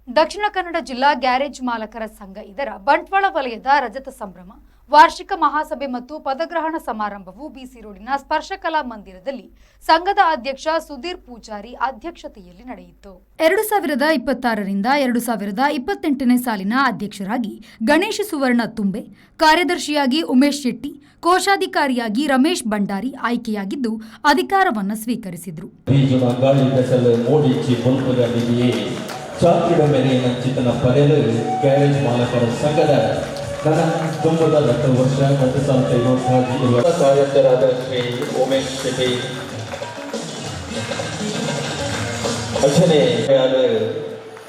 ದಕ್ಷಿಣ ಕನ್ನಡ ಜಿಲ್ಲಾ ಗ್ಯಾರೇಜ್ ಮಾಲಕರ ಸಂಘ ಇದರ ಬಂಟ್ವಾಳ ವಲಯದ ರಜತ ಸಂಭ್ರಮ ವಾರ್ಷಿಕ ಮಹಾಸಭೆ ಮತ್ತು ಪದಗ್ರಹಣ ಸಮಾರಂಭವು ಬಿಸಿ ರೋಡಿನ ಸ್ಪರ್ಶಕಲಾ ಮಂದಿರದಲ್ಲಿ ಸಂಘದ ಅಧ್ಯಕ್ಷ ಸುಧೀರ್ ಪೂಜಾರಿ ಅಧ್ಯಕ್ಷತೆಯಲ್ಲಿ ನಡೆಯಿತು. 2026ರಿಂದ 2028ನೇ ಸಾಲಿನ ಅಧ್ಯಕ್ಷರಾಗಿ ಗಣೇಶ್ ಸುವರ್ಣ ತುಂಬೆ, ಕಾರ್ಯದರ್ಶಿಯಾಗಿ ಉಮೇಶ್ ಶೆಟ್ಟಿ, ಕೋಶಾಧಿಕಾರಿಯಾಗಿ ರಮೇಶ್ ಭಂಡಾರಿ ಆಯ್ಕೆಯಾಗಿದ್ದು ಅಧಿಕಾರವನ್ನು ಸ್ವೀಕರಿಸಿದರು. ಚಾತ್ರಿಡ ಮೇಲಿನ ಚಿತ್ತನ ಪಡೆಯಲು ಗ್ಯಾರೇಜ್ ಮಾಲಕರ ಸಂಘದ ನನ್ನ ಕುಟುಂಬದ 10 ವರ್ಷ 2025 ಕಾರ್ಯದರ್ಶಿಯಾದ ಶ್ರೀ ಉಮೇಶ್ ಶೆಟ್ಟಿ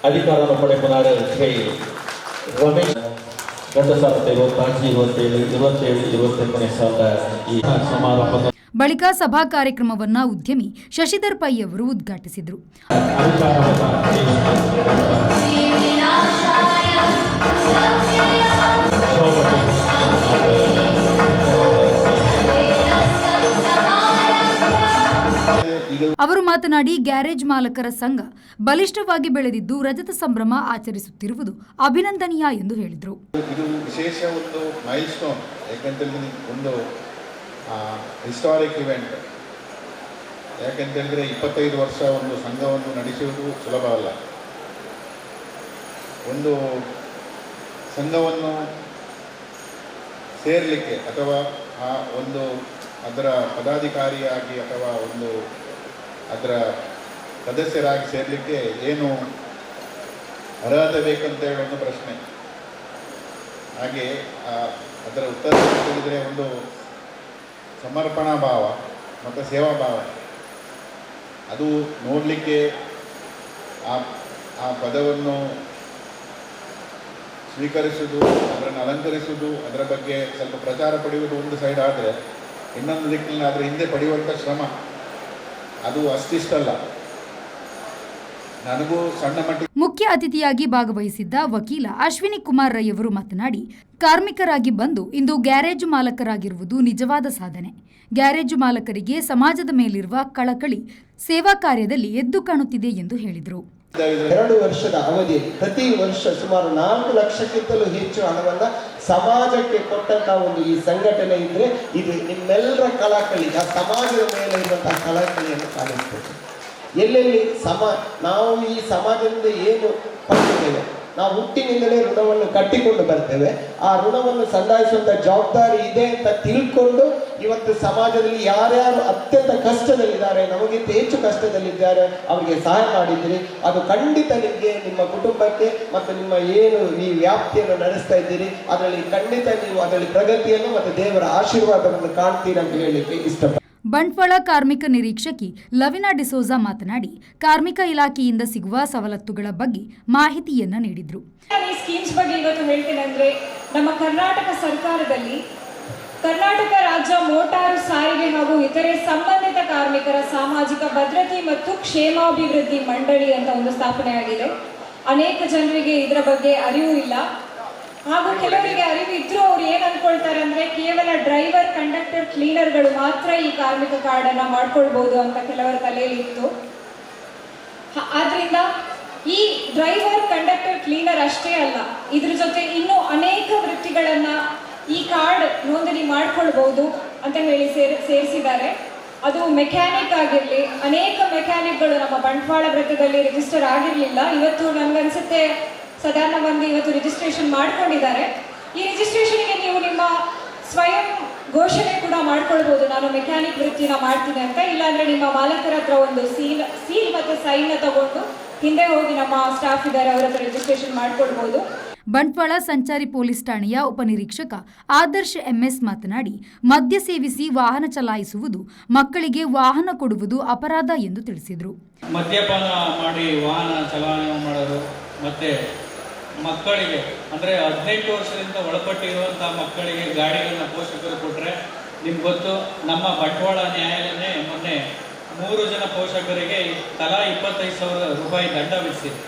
ಅಧಿಕಾರವನ್ನು ಪಡೆದುಕೊಂಡ ಶ್ರೀ ರಮೇಶ್ 2026-27 ಸಾಲದ ಈ ಸಮಾರಂಭ ಬಳಿಕ ಸಭಾ ಕಾರ್ಯಕ್ರಮವನ್ನು ಉದ್ಯಮಿ ಶಶಿಧರ್ ಪೈ ಅವರು ಉದ್ಘಾಟಿಸಿದರು. ಅವರು ಮಾತನಾಡಿ, ಗ್ಯಾರೇಜ್ ಮಾಲಕರ ಸಂಘ ಬಲಿಷ್ಠವಾಗಿ ಬೆಳೆದಿದ್ದು ರಜತ ಸಂಭ್ರಮ ಆಚರಿಸುತ್ತಿರುವುದು ಅಭಿನಂದನೀಯ ಎಂದು ಹೇಳಿದರು. ಇದು ವಿಶೇಷ ಒಂದು ಮೈಲ್ಸ್ಟೋನ್, ಯಾಕಂತೇಳಿದ್ರೆ ಒಂದು ಹಿಸ್ಟಾರಿಕ್ ಇವೆಂಟ್. ಯಾಕೆಂತೇಳಿದರೆ 25 ವರ್ಷ ಒಂದು ಸಂಘವನ್ನು ನಡೆಸುವುದು ಸುಲಭವಲ್ಲ. ಒಂದು ಸಂಘವನ್ನು ಸೇರಲಿಕ್ಕೆ ಅಥವಾ ಅದರ ಪದಾಧಿಕಾರಿಯಾಗಿ ಅಥವಾ ಅದರ ಸದಸ್ಯರಾಗಿ ಸೇರಲಿಕ್ಕೆ ಏನು ಅರ್ಹತೆ ಬೇಕಂತೇಳಿ ಒಂದು ಪ್ರಶ್ನೆ. ಹಾಗೆ ಅದರ ಉತ್ತರ ಹೇಳಿದರೆ ಒಂದು ಸಮರ್ಪಣಾ ಭಾವ ಮತ್ತು ಸೇವಾ ಭಾವ, ಅದು ನೋಡಲಿಕ್ಕೆ ಆ ಪದವನ್ನು ಸ್ವೀಕರಿಸುವುದು, ಅದನ್ನು ಅಲಂಕರಿಸುವುದು, ಅದರ ಬಗ್ಗೆ ಸ್ವಲ್ಪ ಪ್ರಚಾರ ಪಡೆಯುವುದು ಒಂದು ಸೈಡ್ ಆದರೆ, ಇನ್ನೊಂದು ದಿಕ್ಕಿನಲ್ಲಿ ಅದರ ಹಿಂದೆ ಪಡೆಯುವಂಥ ಶ್ರಮ ಅದು ಅಷ್ಟಿಷ್ಟಲ್ಲ. ನನಗೂ ಸಣ್ಣ ಮಟ್ಟಿಗೆ. ಮುಖ್ಯ ಅತಿಥಿಯಾಗಿ ಭಾಗವಹಿಸಿದ್ದ ವಕೀಲ ಅಶ್ವಿನಿ ಕುಮಾರ್ ರೈ ಅವರು ಮಾತನಾಡಿ, ಕಾರ್ಮಿಕರಾಗಿ ಬಂದು ಇಂದು ಗ್ಯಾರೇಜ್ ಮಾಲಕರಾಗಿರುವುದು ನಿಜವಾದ ಸಾಧನೆ. ಗ್ಯಾರೇಜ್ ಮಾಲಕರಿಗೆ ಸಮಾಜದ ಮೇಲಿರುವ ಕಳಕಳಿ ಸೇವಾ ಕಾರ್ಯದಲ್ಲಿ ಎದ್ದು ಕಾಣುತ್ತಿದೆ ಎಂದು ಹೇಳಿದರು. 2 ವರ್ಷದ ಅವಧಿಯಲ್ಲಿ ಪ್ರತಿ ವರ್ಷ ಸುಮಾರು 4 ಲಕ್ಷಕ್ಕಿಂತಲೂ ಹೆಚ್ಚು ಹಣವನ್ನು ಸಮಾಜಕ್ಕೆ ಕೊಟ್ಟಂತಹ ಒಂದು ಈ ಸಂಘಟನೆ ಇದ್ರೆ ಇದು ನಿಮ್ಮೆಲ್ಲರ ಕಳಕಳಿ, ಆ ಸಮಾಜದ ಮೇಲೆ ಇರುವಂತಹ ಕಳಕಳಿಯನ್ನು ಕಾಣಿಸ್ತದೆ. ಎಲ್ಲೆಲ್ಲಿ ನಾವು ಈ ಸಮಾಜದಿಂದ ಏನು ಪಡೆದಿದ್ದೇವೆ, ನಾವು ಹುಟ್ಟಿನಿಂದಲೇ ಋಣವನ್ನು ಕಟ್ಟಿಕೊಂಡು ಬರ್ತೇವೆ. ಆ ಋಣವನ್ನು ಸಂದಾಯಿಸುವಂಥ ಜವಾಬ್ದಾರಿ ಇದೆ ಅಂತ ತಿಳ್ಕೊಂಡು ಇವತ್ತು ಸಮಾಜದಲ್ಲಿ ಯಾರ್ಯಾರು ಅತ್ಯಂತ ಕಷ್ಟದಲ್ಲಿದ್ದಾರೆ, ನಮಗಿಂತ ಹೆಚ್ಚು ಕಷ್ಟದಲ್ಲಿದ್ದಾರೆ, ಅವರಿಗೆ ಸಹಾಯ ಮಾಡಿದ್ದೀರಿ. ಅದು ಖಂಡಿತ ನಿಮಗೆ, ನಿಮ್ಮ ಕುಟುಂಬಕ್ಕೆ ಮತ್ತು ನಿಮ್ಮ ಏನು ಈ ವ್ಯಾಪ್ತಿಯನ್ನು ನಡೆಸ್ತಾ ಇದ್ದೀರಿ, ಅದರಲ್ಲಿ ಖಂಡಿತ ನೀವು ಅದರಲ್ಲಿ ಪ್ರಗತಿಯನ್ನು ಮತ್ತು ದೇವರ ಆಶೀರ್ವಾದವನ್ನು ಕಾಣ್ತೀರಿ ಅಂತ ಹೇಳಲಿಕ್ಕೆ ಇಷ್ಟಪಡ್ತೀನಿ. ಬಂಟ್ವಾಳ ಕಾರ್ಮಿಕ ನಿರೀಕ್ಷಕಿ ಲವಿನಾ ಡಿಸೋಜಾ ಮಾತನಾಡಿ, ಕಾರ್ಮಿಕ ಇಲಾಖೆಯಿಂದ ಸಿಗುವ ಸವಲತ್ತುಗಳ ಬಗ್ಗೆ ಮಾಹಿತಿಯನ್ನ ನೀಡಿದರು. ಈ ಸ್ಕೀಮ್ಸ್ ಬಗ್ಗೆ ಇವತ್ತು ಹೇಳ್ತೇನೆ ಅಂದ್ರೆ, ನಮ್ಮ ಕರ್ನಾಟಕ ಸರ್ಕಾರದಲ್ಲಿ ಕರ್ನಾಟಕ ರಾಜ್ಯ ಮೋಟಾರು ಸಾರಿಗೆ ಹಾಗೂ ಇತರೆ ಸಂಬಂಧಿತ ಕಾರ್ಮಿಕರ ಸಾಮಾಜಿಕ ಭದ್ರತೆ ಮತ್ತು ಕ್ಷೇಮಾಭಿವೃದ್ಧಿ ಮಂಡಳಿ ಅಂತ ಒಂದು ಸ್ಥಾಪನೆಯಾಗಿದೆ. ಅನೇಕ ಜನರಿಗೆ ಇದರ ಬಗ್ಗೆ ಅರಿವು ಇಲ್ಲ, ಹಾಗೂ ಕೆಲವರಿಗೆ ಅರಿವು ಇದ್ರೂ ಅವ್ರು ಏನ್ ಅನ್ಕೊಳ್ತಾರೆ ಅಂದ್ರೆ ಕೇವಲ ಡ್ರೈವರ್, ಕಂಡಕ್ಟರ್, ಕ್ಲೀನರ್ಗಳು ಮಾತ್ರ ಈ ಕಾರ್ಮಿಕ ಕಾರ್ಡ್ ಅನ್ನ ಮಾಡ್ಕೊಳ್ಬಹುದು ಅಂತ ಕೆಲವರ ತಲೆಯಲ್ಲಿ ಇತ್ತು. ಆದ್ರಿಂದ ಈ ಡ್ರೈವರ್, ಕಂಡಕ್ಟರ್, ಕ್ಲೀನರ್ ಅಷ್ಟೇ ಅಲ್ಲ, ಇದ್ರ ಜೊತೆ ಇನ್ನೂ ಅನೇಕ ವೃತ್ತಿಗಳನ್ನ ಈ ಕಾರ್ಡ್ ನೋಂದಣಿ ಮಾಡ್ಕೊಳ್ಬಹುದು ಅಂತ ಹೇಳಿ ಸೇರಿಸಿದ್ದಾರೆ. ಅದು ಮೆಕ್ಯಾನಿಕ್ ಆಗಿರ್ಲಿ, ಅನೇಕ ಮೆಕ್ಯಾನಿಕ್ಗಳು ನಮ್ಮ ಬಂಟ್ವಾಳ ವೃತ್ತದಲ್ಲಿ ರಿಜಿಸ್ಟರ್ ಆಗಿರ್ಲಿಲ್ಲ. ಇವತ್ತು ನನ್ಗನ್ಸುತ್ತೆ ಸಾಧಾರಣ ಒಂದು ಇವತ್ತು ರಿಜಿಸ್ಟ್ರೇಷನ್ ಮಾಡ್ಕೊಂಡಿದ್ದಾರೆ. ಈ ರಿಜಿಸ್ಟ್ರೇಷನ್ಗೆ ನೀವು ನಿಮ್ಮ ಸ್ವಯಂ ಘೋಷಣೆ ಕೂಡ ಮಾಡ್ಕೊಳ್ಬಹುದು, ನಾನು ಮೆಕ್ಯಾನಿಕ್ ವೃತ್ತಿನ ಮಾಡ್ತೀನಿ ಅಂತ. ಇಲ್ಲಾಂದ್ರೆ ನಿಮ್ಮ ಮಾಲಕರ ಹತ್ರ ಒಂದು ಸೀಲ್ ಮತ್ತು ಸೈನ್ ತಗೊಂಡು ಹಿಂದೆ ಹೋಗಿ ನಮ್ಮ ಸ್ಟಾಫ್ ಇದ್ದಾರೆ, ಅವರ ಹತ್ರ ರಿಜಿಸ್ಟ್ರೇಷನ್ ಮಾಡ್ಕೊಳ್ಬಹುದು. ಬಂಟ್ವಾಳ ಸಂಚಾರಿ ಪೊಲೀಸ್ ಠಾಣೆಯ ಉಪನಿರೀಕ್ಷಕ ಆದರ್ಶ್ ಎಂಎಸ್ ಮಾತನಾಡಿ, ಮದ್ಯ ಸೇವಿಸಿ ವಾಹನ ಚಲಾಯಿಸುವುದು, ಮಕ್ಕಳಿಗೆ ವಾಹನ ಕೊಡುವುದು ಅಪರಾಧ ಎಂದು ತಿಳಿಸಿದರು. ಮದ್ಯಪಾನ ಮಾಡಿ ವಾಹನ ಚಲಾವಣೆ ಮಾಡೋದು ಮತ್ತೆ ಮಕ್ಕಳಿಗೆ ಅಂದರೆ 18 ವರ್ಷದಿಂದ ಒಳಪಟ್ಟಿರುವಂತಹ ಮಕ್ಕಳಿಗೆ ಗಾಡಿಗಳನ್ನ ಪೋಷಕರು ಕೊಟ್ಟರೆ, ನಿಮ್ಗೆ ಗೊತ್ತು, ನಮ್ಮ ಬಂಟ್ವಾಳ ನ್ಯಾಯಾಲಯನೇ ಮೊನ್ನೆ 3 ಜನ ಪೋಷಕರಿಗೆ ತಲಾ 25,000 ರೂಪಾಯಿ ದಂಡ ವಿಧಿಸಿದೆ.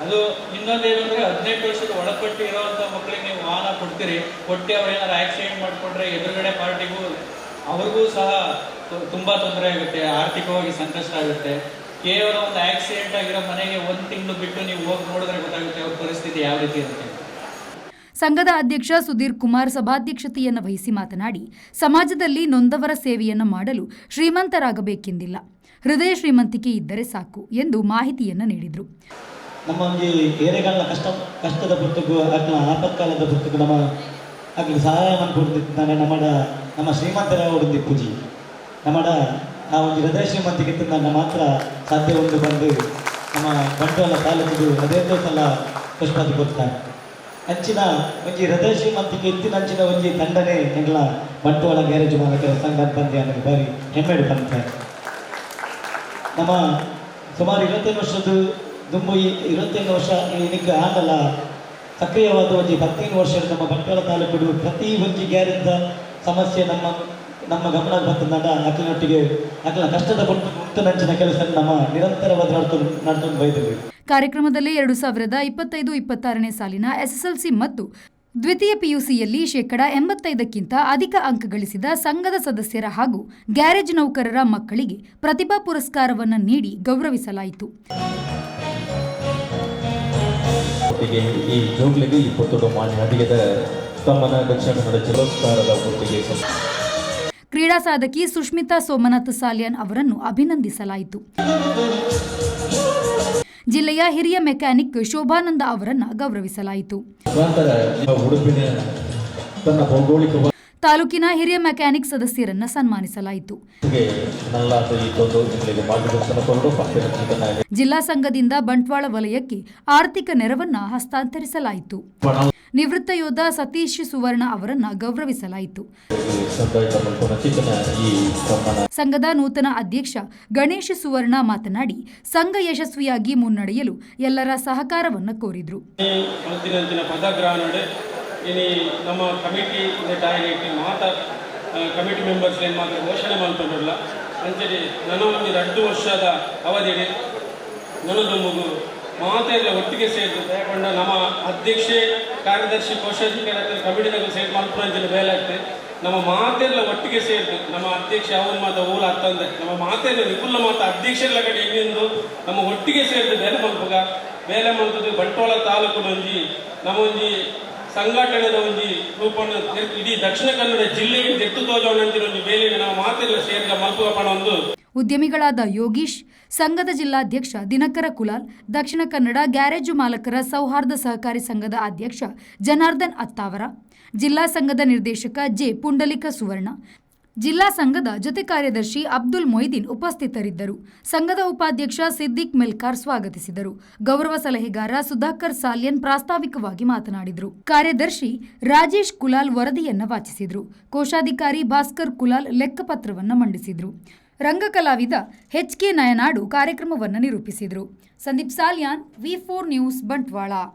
ಅದು ಇನ್ನೊಂದೇನು ಅಂದರೆ 18 ವರ್ಷದ ಒಳಪಟ್ಟಿರುವಂಥ ಮಕ್ಕಳಿಗೆ ನೀವು ವಾಹನ ಕೊಡ್ತೀರಿ, ಕೊಟ್ಟು ಅವ್ರೇನಾದ್ರು ಆಕ್ಸಿಡೆಂಟ್ ಮಾಡಿಕೊಂಡ್ರೆ ಎದುರುಗಡೆ ಪಾರ್ಟಿಗೂ ಅವ್ರಿಗೂ ಸಹ ತುಂಬ ತೊಂದರೆ ಆಗುತ್ತೆ, ಆರ್ಥಿಕವಾಗಿ ಸಂಕಷ್ಟ ಆಗುತ್ತೆ. ಕೇವಲ ಒಂದು ಆಕ್ಸಿಡೆಂಟ್ ಆಗಿರೋ ಮನೆಗೆ 1 ತಿಂಗಳು ಬಿಟ್ಟು ನೀವು ಹೋಗಿ ನೋಡಿದ್ರೆ ಗೊತ್ತಾಗುತ್ತೆ ಅವ್ರ ಪರಿಸ್ಥಿತಿ ಯಾವ ರೀತಿ ಇರುತ್ತೆ. ಸಂಘದ ಅಧ್ಯಕ್ಷ ಸುಧೀರ್ ಕುಮಾರ್ ಸಭಾಧ್ಯಕ್ಷತೆಯನ್ನು ವಹಿಸಿ ಮಾತನಾಡಿ, ಸಮಾಜದಲ್ಲಿ ನೊಂದವರ ಸೇವೆಯನ್ನು ಮಾಡಲು ಶ್ರೀಮಂತರಾಗಬೇಕೆಂದಿಲ್ಲ, ಹೃದಯ ಶ್ರೀಮಂತಿಕೆ ಇದ್ದರೆ ಸಾಕು ಎಂದು ಮಾಹಿತಿಯನ್ನು ನೀಡಿದರು. ನಮ್ಮ ಒಂದು ಏರೆಗಳ ಕಷ್ಟದ ಪುಸ್ತಕ ಆಗ್ಲ ಆಪತ್ಕಾಲದ ಪುಸ್ತಕ ನಮ್ಮ ಆಗ್ಲಿ ಸಹಾಯ ಮಾಡಿಕೊಡ್ತಿದ್ದಾನೆ ನಮ್ಮ ಶ್ರೀಮಂತರ ಒಂದು ಪೂಜಿ ನಮ್ಮ ಆ ಒಂದು ಹೃದಯ ಶ್ರೀಮಂತಿಕೆ ನನ್ನ ಮಾತ್ರ ಸಾಧ್ಯ ಒಂದು ಬಂದು ನಮ್ಮ ಬಂಟ್ವಾಳ ತಾಲೂಕಿದು 15 ಸಲ ಪುಷ್ಪಾತಿ ಕೊಡ್ತಾರೆ ಅಂಚಿನ ಒಂಜಿ ಹೃದಯ ಶ್ರೀಮಂತಿಕೆ ಇತ್ತಿನ ಅಂಚಿನ ಒಂಜಿ ತಂಡನೇ ಎಲ್ಲ ಬಂಟ್ವಾಳ ಗ್ಯಾರೇಜ್ ಮಾಲಕರ ಸಂಘ ಬಂದೆ ನನಗೆ ಬಾರಿ ಹೆಮ್ಮೆ ಬಂತೆ. ನಮ್ಮ ಸುಮಾರು 25 ವರ್ಷದ ದುಂಬು 21 ವರ್ಷ ಇದಕ್ಕೆ ಆಗಲ್ಲ ಸಕ್ರಿಯವಾದ ಒಂದು 15 ವರ್ಷ ನಮ್ಮ ಬಂಟ್ವಾಳ ತಾಲೂಕು ಪ್ರತಿ ಒಂದು ಗ್ಯಾರೇಜ್ದ ಸಮಸ್ಯೆ ನಮ್ಮ ಗಮನಕ್ಕೆ ಬಂತಂದಾಗ ಅಕ್ಲಿನೊಟ್ಟಿಗೆ ಅಕ್ಲಿನ ಕಷ್ಟದ ಮುಕ್ತನಂಚಿನ ಕೆಲಸ ನಮ್ಮ ನಿರಂತರವಾದ ನಡ್ಕೊಂಡು ಬೈದಿದ್ವಿ. ಕಾರ್ಯಕ್ರಮದಲ್ಲಿ 2025-26ನೇ ಸಾಲಿನ SSLC ಮತ್ತು ದ್ವಿತೀಯ PUCಯಲ್ಲಿ 85%ಕ್ಕಿಂತ ಅಧಿಕ ಅಂಕ ಗಳಿಸಿದ ಸಂಘದ ಸದಸ್ಯರ ಹಾಗೂ ಗ್ಯಾರೇಜ್ ನೌಕರರ ಮಕ್ಕಳಿಗೆ ಪ್ರತಿಭಾ ಪುರಸ್ಕಾರವನ್ನು ನೀಡಿ ಗೌರವಿಸಲಾಯಿತು. ಈ ಜೋಗ್ಲಿಗೆ 20 ಮಾನ್ಯ ಅಧಿಕದ ತಮ್ಮನ ದಕ್ಷಿಣ ಕನ್ನಡ ಜಿಲ್ಲೋತ್ಸವದ ಒಟ್ಟಿಗೆ ಕ್ರೀಡಾ ಸಾಧಕಿ ಸುಷ್ಮಿತಾ ಸೋಮನಾಥ್ ಸಾಲ್ಯಾನ್ ಅವರನ್ನು ಅಭಿನಂದಿಸಲಾಯಿತು. ಜಿಲ್ಲೆಯ ಹಿರಿಯ ಮೆಕ್ಯಾನಿಕ್ ಶೋಭಾನಂದ ಅವರನ್ನು ಗೌರವಿಸಲಾಯಿತು. ತಾಲೂಕಿನ ಹಿರಿಯ ಮೆಕ್ಯಾನಿಕ್ ಸದಸ್ಯರನ್ನು ಸನ್ಮಾನಿಸಲಾಯಿತು. ಜಿಲ್ಲಾ ಸಂಘದಿಂದ ಬಂಟ್ವಾಳ ವಲಯಕ್ಕೆ ಆರ್ಥಿಕ ನೆರವನ್ನ ಹಸ್ತಾಂತರಿಸಲಾಯಿತು. ನಿವೃತ್ತ ಯೋಧ ಸತೀಶ್ ಸುವರ್ಣ ಅವರನ್ನು ಗೌರವಿಸಲಾಯಿತು. ಸಂಘದ ನೂತನ ಅಧ್ಯಕ್ಷ ಗಣೇಶ್ ಸುವರ್ಣ ಮಾತನಾಡಿ, ಸಂಘ ಯಶಸ್ವಿಯಾಗಿ ಮುನ್ನಡೆಯಲು ಎಲ್ಲರ ಸಹಕಾರವನ್ನು ಕೋರಿದರು. ಇನಿ ನಮ್ಮ ಕಮಿಟಿ ಟಾಯ್ಲೆಟ್ ಮಾತಾ ಕಮಿಟಿ ಮೆಂಬರ್ಸ್ ಏನು ಮಾತ್ರ ಘೋಷಣೆ ಮಾಡ್ಕೊಂಡಿರಲ್ಲ ಅಂಚೆ ನನ್ನ ಒಂದು 2 ವರ್ಷದ ಅವಧಿಗೆ ನನ್ನದು ಮಗು ಮಾತೆಲ್ಲ ಒಟ್ಟಿಗೆ ಸೇರಿದ್ದು ಯಾಕಂದ್ರೆ ನಮ್ಮ ಅಧ್ಯಕ್ಷೆ ಕಾರ್ಯದರ್ಶಿ ಕೋಶಾಧಿಕಾರಿ ಕಮಿಟಿದಾಗ ಸೇರಿ ಮಲ್ಪುರಂಜಿನ ಬೇಲೆ ಆಗ್ತದೆ ನಮ್ಮ ಮಾತೆಲ್ಲ ಒಟ್ಟಿಗೆ ಸೇರಿದ್ದು ನಮ್ಮ ಅಧ್ಯಕ್ಷ ಅವನ ಮಾತ ಊಲ ಆಗ್ತಂದ್ರೆ ನಮ್ಮ ಮಾತೆಲ್ಲ ನಿಪುಣ ಮಾತ ಅಧ್ಯಕ್ಷರ ಕಡೆ ಹೆಂಗೆಂದು ನಮ್ಮ ಒಟ್ಟಿಗೆ ಸೇರಿದ್ದು ಬೇಲೆ ಮಲ್ಪದು ಬಂಟ್ವಾಳ ತಾಲೂಕು ಒಂಜಿ ನಮ್ಮ ಒಂಜಿ ಸಂಘಟನೆದ ಒಂದು ರೂಪವನ್ನು ಇಡೀ ದಕ್ಷಿಣ ಕನ್ನಡ ಜಿಲ್ಲೆಗೆ ಎತ್ತು ತೋಜೋಣಂತಿರೋ ಒಂದು ಬೇಲಿಗೆ ನಾವು ಮಾತೆಲ್ಲ ಸೇರಿದ ಮಲ್ಪುವ ಪಣ ಒಂದು ಉದ್ಯಮಿಗಳಾದ ಯೋಗೀಶ್, ಸಂಘದ ಜಿಲ್ಲಾಧ್ಯಕ್ಷ ದಿನಕರ ಕುಲಾಲ್, ದಕ್ಷಿಣ ಕನ್ನಡ ಗ್ಯಾರೇಜು ಮಾಲಕರ ಸೌಹಾರ್ದ ಸಹಕಾರಿ ಸಂಘದ ಅಧ್ಯಕ್ಷ ಜನಾರ್ದನ್ ಅತ್ತಾವರ, ಜಿಲ್ಲಾ ಸಂಘದ ನಿರ್ದೇಶಕ ಜೆ ಪುಂಡಲಿಕ ಸುವರ್ಣ, ಜಿಲ್ಲಾ ಸಂಘದ ಜೊತೆ ಕಾರ್ಯದರ್ಶಿ ಅಬ್ದುಲ್ ಮೊಯ್ದೀನ್ ಉಪಸ್ಥಿತರಿದ್ದರು. ಸಂಘದ ಉಪಾಧ್ಯಕ್ಷ ಸಿದ್ದಿಕ್ ಮೆಲ್ಕಾರ್ ಸ್ವಾಗತಿಸಿದರು. ಗೌರವ ಸಲಹೆಗಾರ ಸುಧಾಕರ್ ಸಾಲ್ಯನ್ ಪ್ರಾಸ್ತಾವಿಕವಾಗಿ ಮಾತನಾಡಿದರು. ಕಾರ್ಯದರ್ಶಿ ರಾಜೇಶ್ ಕುಲಾಲ್ ವರದಿಯನ್ನು ವಾಚಿಸಿದರು. ಕೋಶಾಧಿಕಾರಿ ಭಾಸ್ಕರ್ ಕುಲಾಲ್ ಲೆಕ್ಕಪತ್ರವನ್ನು ಮಂಡಿಸಿದರು. ರಂಗಕಲಾವಿದ HK ನಯನಾಡು ಕಾರ್ಯಕ್ರಮವನ್ನು ನಿರೂಪಿಸಿದರು. Sandeep Salian, V4 news, Bantwal.